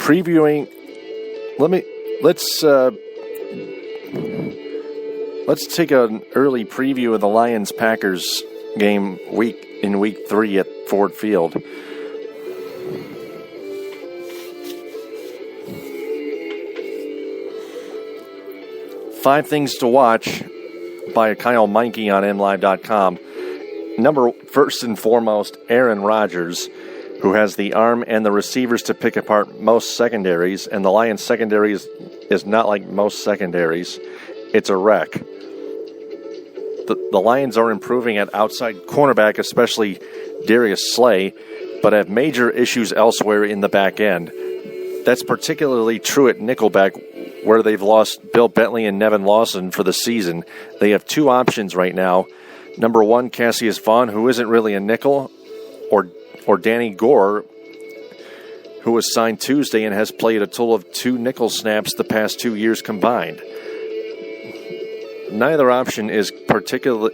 previewing. Let's take an early preview of the Lions-Packers game in week 3 at Ford Field. Five things to watch by Kyle Meinke on MLive.com. First and foremost, Aaron Rodgers, who has the arm and the receivers to pick apart most secondaries, and the Lions secondary is not like most secondaries. It's a wreck. The Lions are improving at outside cornerback, especially Darius Slay, but have major issues elsewhere in the back end. That's particularly true at nickelback, where they've lost Bill Bentley and Nevin Lawson for the season. They have two options right now. Number one, Cassius Vaughn, who isn't really a nickel, or Danny Gore, who was signed Tuesday and has played a total of 2 nickel snaps the past 2 years combined. Neither option is particularly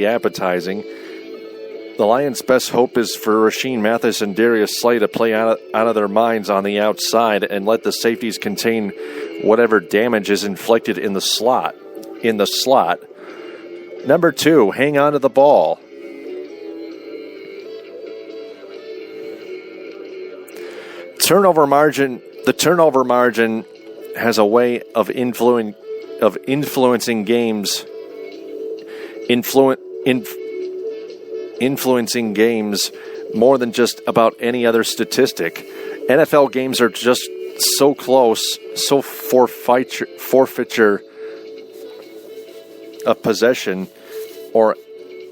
appetizing. The Lions' best hope is for Rasheem Mathis and Darius Slay to play out of their minds on the outside and let the safeties contain whatever damage is inflicted in the slot. Number 2, hang on to the ball. The turnover margin has a way of influencing games more than just about any other statistic. NFL games are just so close, so forfeiture of possession or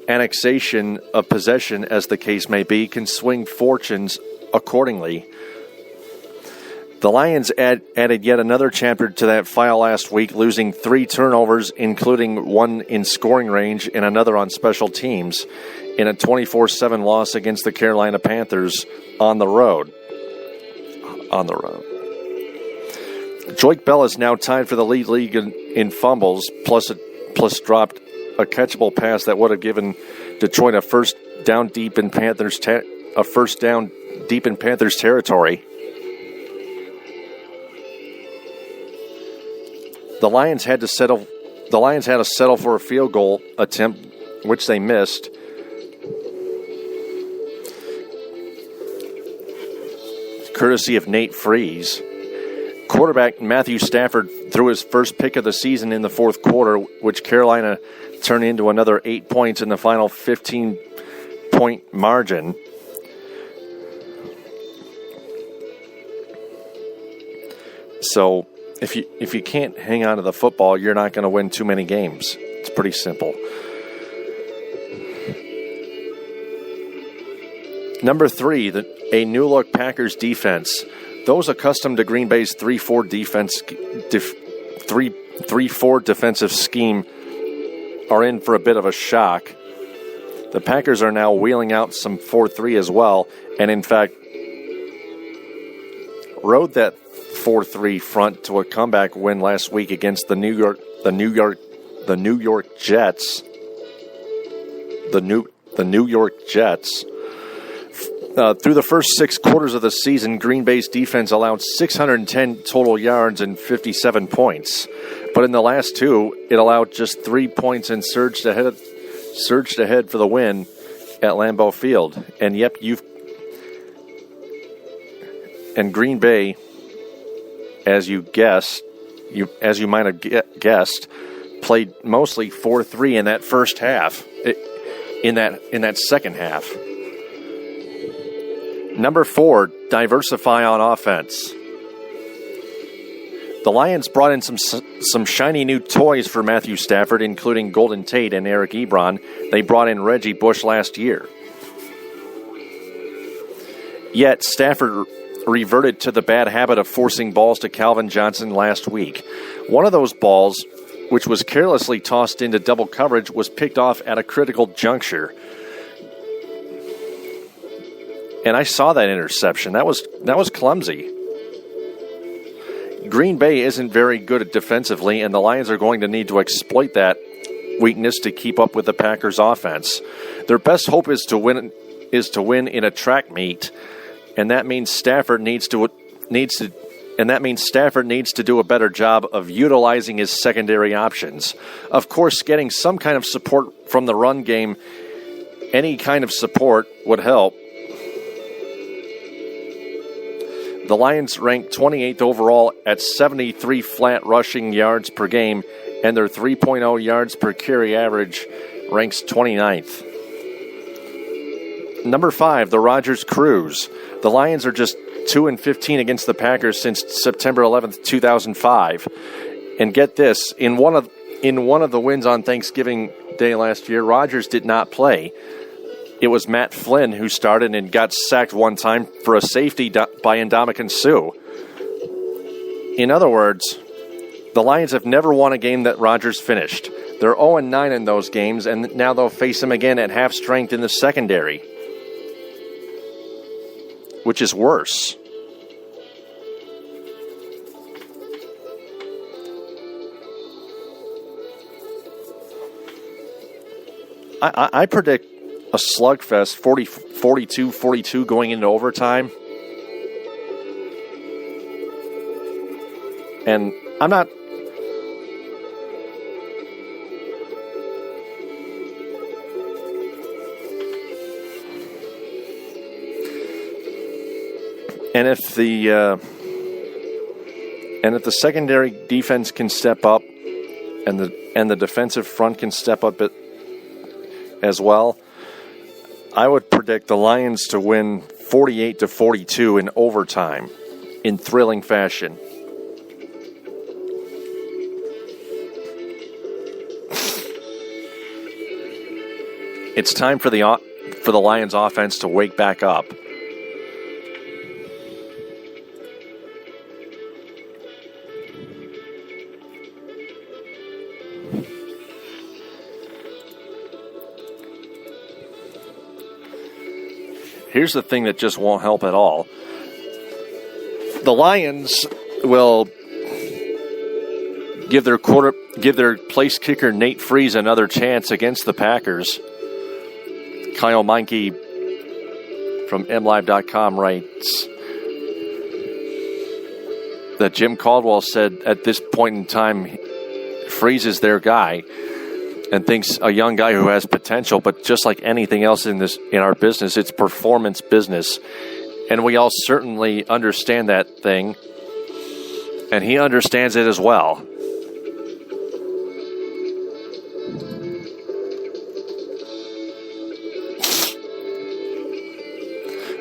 annexation of possession, as the case may be, can swing fortunes accordingly. The Lions added yet another chapter to that file last week, losing 3 turnovers, including 1 in scoring range and another on special teams, in a 24-7 loss against the Carolina Panthers on the road. Joique Bell is now tied for the league in fumbles, plus dropped a catchable pass that would have given Detroit a first down deep in Panthers territory. The Lions had to settle for a field goal attempt, which they missed. Courtesy of Nate Freese. Quarterback Matthew Stafford threw his first pick of the season in the fourth quarter, which Carolina turned into another 8 points in the final 15-point margin. So if you can't hang on to the football, you're not going to win too many games. It's pretty simple. Number 3, a new-look Packers defense. Those accustomed to Green Bay's 3-4 defensive scheme are in for a bit of a shock. The Packers are now wheeling out some 4-3 as well, and in fact, rode that 4-3 front to a comeback win last week against the New York Jets. The New York Jets. Through the first 6 quarters of the season, Green Bay's defense allowed 610 total yards and 57 points. But in the last 2, it allowed just 3 points and surged ahead for the win at Lambeau Field. And yep, Green Bay, as you might have guessed, played mostly 4-3 in that first half. In that second half. Number 4, diversify on offense. The Lions brought in some shiny new toys for Matthew Stafford, including Golden Tate and Eric Ebron. They brought in Reggie Bush last year. Yet Stafford reverted to the bad habit of forcing balls to Calvin Johnson last week. One of those balls, which was carelessly tossed into double coverage, was picked off at a critical juncture. And I saw that interception. That was clumsy. Green Bay isn't very good at defensively, and the Lions are going to need to exploit that weakness to keep up with the Packers' offense. Their best hope is to win in a track meet and that means Stafford needs to do a better job of utilizing his secondary options. Of course, getting some kind of support from the run game, any kind of support would help. The Lions ranked 28th overall at 73 flat rushing yards per game, and their 3.0 yards per carry average ranks 29th. Number 5, the Rodgers Cruise. The Lions are just 2-15 against the Packers since September 11th, 2005. And get this, in one of the wins on Thanksgiving Day last year, Rodgers did not play. It was Matt Flynn who started and got sacked one time for a safety by Ndamukong Suh. In other words, the Lions have never won a game that Rodgers finished. They're 0-9 in those games, and now they'll face him again at half strength in the secondary, which is worse. I predict a slugfest, 42-42 going into overtime. And I'm not... And if the secondary defense can step up, and the defensive front can step up as well, I would predict the Lions to win 48-42 in overtime in thrilling fashion. It's time for the Lions offense to wake back up. Here's the thing that just won't help at all. The Lions will give their place kicker Nate Freeze another chance against the Packers. Kyle Meinke from MLive.com writes that Jim Caldwell said at this point in time, Freeze is their guy, and thinks a young guy who has potential, but just like anything else in our business, it's performance business. And we all certainly understand that thing, and he understands it as well.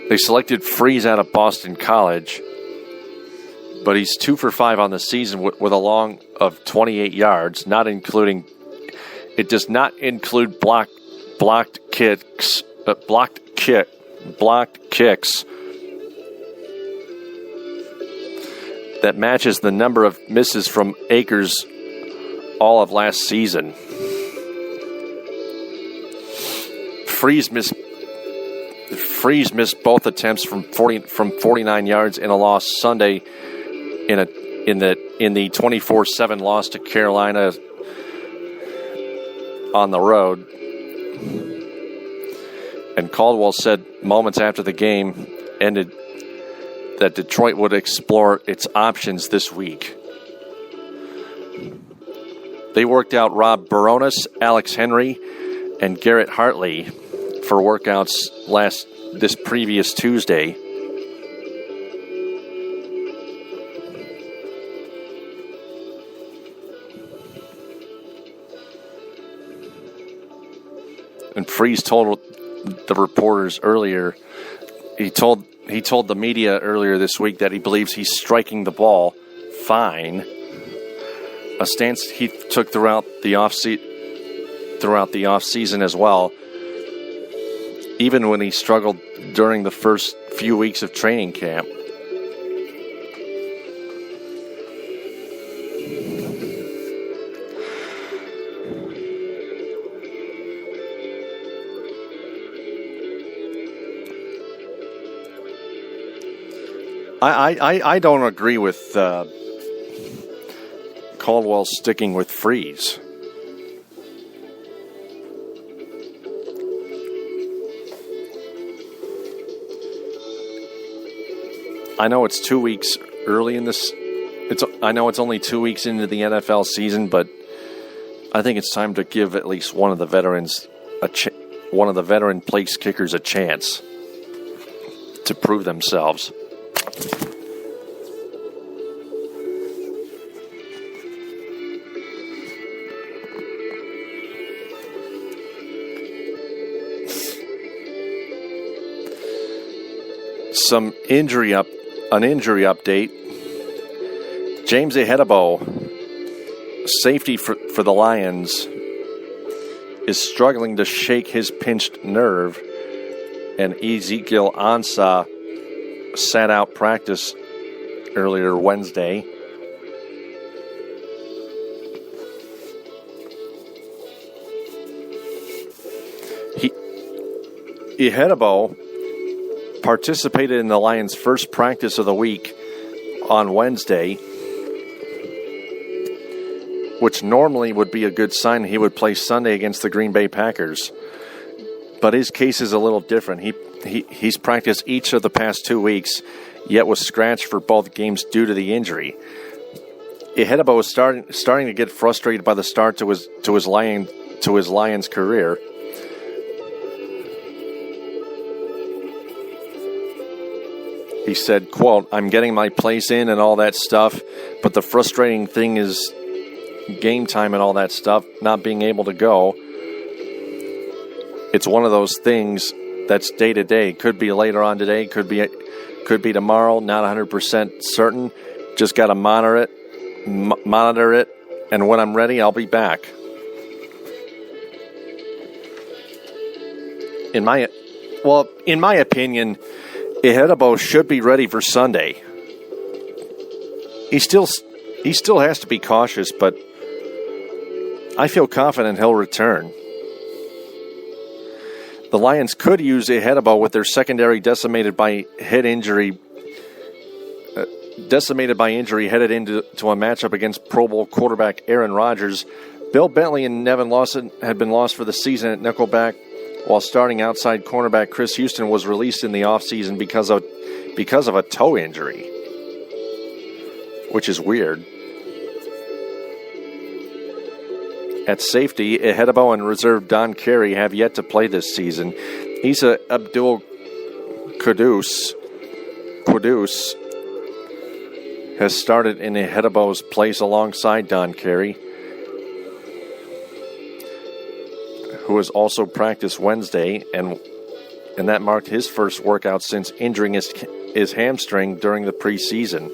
They selected Freeze out of Boston College, but he's 2 for 5 on the season with a long of 28 yards, not including... It does not include blocked kicks that matches the number of misses from Akers all of last season. Freeze missed both attempts from 49 yards in a loss Sunday in the 24-7 loss to Carolina on the road. And Caldwell said moments after the game ended that Detroit would explore its options this week. They worked out Rob Baronis, Alex Henry, and Garrett Hartley for workouts this previous Tuesday. And Freeze told the reporters earlier, he told the media earlier this week that he believes he's striking the ball fine. A stance he took throughout the offseason as well, even when he struggled during the first few weeks of training camp. I don't agree with Caldwell sticking with Freeze. I know it's 2 weeks early in this. I know it's only 2 weeks into the NFL season, but I think it's time to give at least one of the veterans one of the veteran place kickers a chance to prove themselves. An injury update. James Ahedebo, safety for the Lions, is struggling to shake his pinched nerve, and Ezekiel Ansah sat out practice earlier Wednesday. Ahedebo participated in the Lions' first practice of the week on Wednesday, which normally would be a good sign he would play Sunday against the Green Bay Packers. But his case is a little different. He's practiced each of the past 2 weeks, yet was scratched for both games due to the injury. Ahedebo was starting to get frustrated by the start to his Lions career. He said, quote, "I'm getting my place in and all that stuff, but the frustrating thing is game time and all that stuff, not being able to go. It's one of those things that's day to day. Could be later on today, could be tomorrow, not 100% certain. Just got to monitor it, and when I'm ready, I'll be back." In my opinion, Ahedebo should be ready for Sunday. He still has to be cautious, but I feel confident he'll return. The Lions could use Ahedebo with their secondary decimated by injury headed into a matchup against Pro Bowl quarterback Aaron Rodgers. Bill Bentley and Nevin Lawson had been lost for the season at nickelback, while starting outside cornerback Chris Houston was released in the offseason because of a toe injury, which is weird. At safety, Ahedebo and reserve Don Carey have yet to play this season. Isa Abdul Quddus has started in Ahedebo's place alongside Don Carey, who has also practiced Wednesday, and that marked his first workout since injuring his hamstring during the preseason.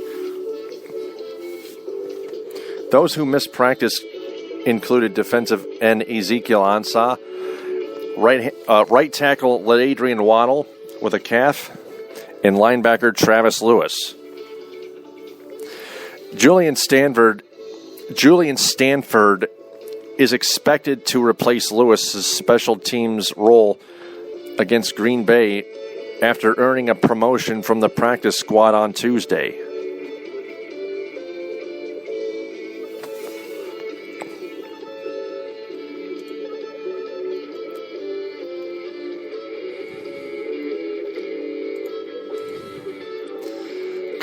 Those who missed practice included defensive end Ezekiel Ansah, right tackle LaAdrian Waddle with a calf, and linebacker Travis Lewis. Julian Stanford is expected to replace Lewis's special teams role against Green Bay after earning a promotion from the practice squad on Tuesday.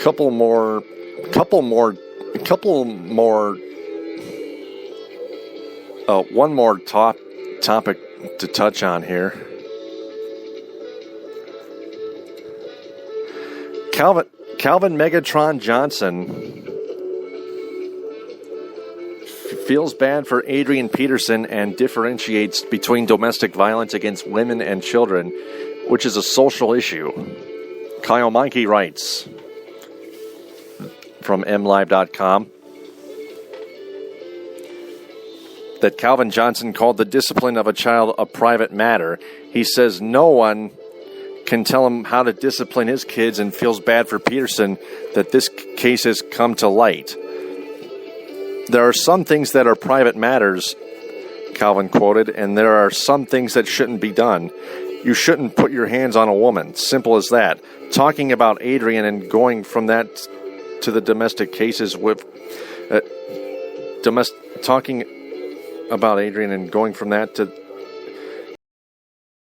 Couple more. One more topic to touch on here. Calvin Megatron Johnson feels bad for Adrian Peterson and differentiates between domestic violence against women and children, which is a social issue. Kyle Meinke writes from MLive.com that Calvin Johnson called the discipline of a child a private matter. He says no one can tell him how to discipline his kids and feels bad for Peterson that this case has come to light. There are some things that are private matters, Calvin quoted, and there are some things that shouldn't be done. You shouldn't put your hands on a woman. Simple as that. Talking about Adrian and going from that to the domestic cases with talking about Adrian and going from that to